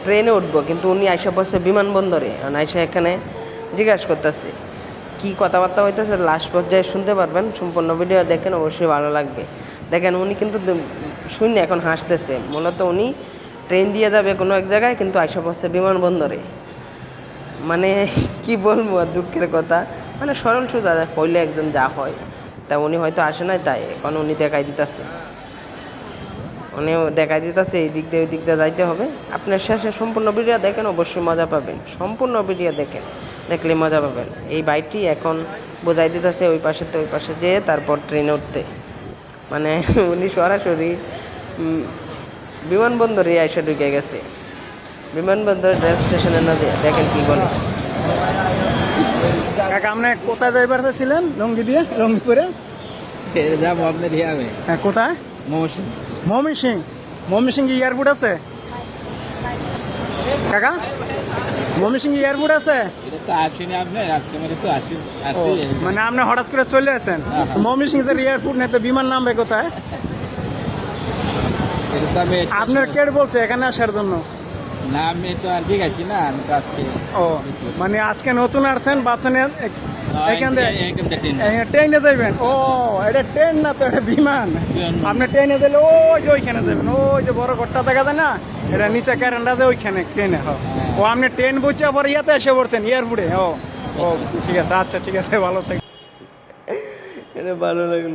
ট্রেনে উঠবো, কিন্তু উনি আইসা বসে বিমানবন্দরে। আইসা এখানে জিজ্ঞাসা করতেছে কি কথাবার্তা হইতেছে, লাস্ট পর্যায়ে শুনতে পারবেন। সম্পূর্ণ ভিডিও দেখেন, অবশ্যই ভালো লাগবে। দেখেন উনি কিন্তু শূন্য এখন হাসতেছে। মূলত উনি ট্রেন দিয়ে যাবে কোনো এক জায়গায়, কিন্তু আইসা বসে বিমানবন্দরে। মানে কি বলবো, দুঃখের কথা। মানে সরল সোজা হইলে একজন যা হয়, তা উনি হয়তো আসে নাই, তাই এখন উনি দেখাই দিতেছে। উনিও দেখাই দিতেছে এই দিক দিয়ে ওই দিক দিয়ে যাইতে হবে। আপনার শেষে সম্পূর্ণ ভিডিও দেখেন, অবশ্যই মজা পাবেন। সম্পূর্ণ ভিডিও দেখেন, দেখলে মজা পাবেন। এই বাইকটি এখন বোঝাই দিতেছে ওই পাশেতে ওই পাশে যেয়ে তারপর ট্রেনে উঠতে। মানে উনি সরাসরি বিমানবন্দরে এসে ঢুকে গেছে। বিমানবন্দর রেল স্টেশনে না দিয়ে দেখেন কি বলে। কাকা আপনি কোথায় যাইবার ছিলেন? লঙ্গি দিয়ে, লঙ্গি করে যাবো আপনার ইয়াবে। হ্যাঁ, কোথায়? ময়মনসিং। ময়মনসিং এয়ারপোর্ট আছে কাকা? ময়মনসিং এয়ারপোর্ট আছে? এটা তো আসেনি আপনার, আজকে মানে তো আসেন। মানে আপনি হঠাৎ করে চলে আসেন? ময়মনসিং এর এয়ারপোর্ট নেই তো বিমান নামবে কোথায়? আপনার কে বলছে এখানে আসার জন্য? না আমি তো আর ঠিক আছি না, আমি তো আজকে। ও মানে আজকে নতুন আসছেন, ভাবছেন এখান থেকে ট্রেনে যাইবেন? ও এটা ট্রেন না তো, এটা বিমান। আপনি ট্রেনে দিলে ওই যে ওইখানে যাবেন, ওই যে বড় ঘরটা দেখা যায় না, এটা নিচে কারেন্ট আছে ওইখানে ট্রেনে। ও আপনি ট্রেন বুঝছে পরে ইয়াতে এসে পড়ছেন এয়ারপোর্টে? ও ও ঠিক আছে, আচ্ছা ঠিক আছে, ভালো থাকে। এটা ভালো লাগলো।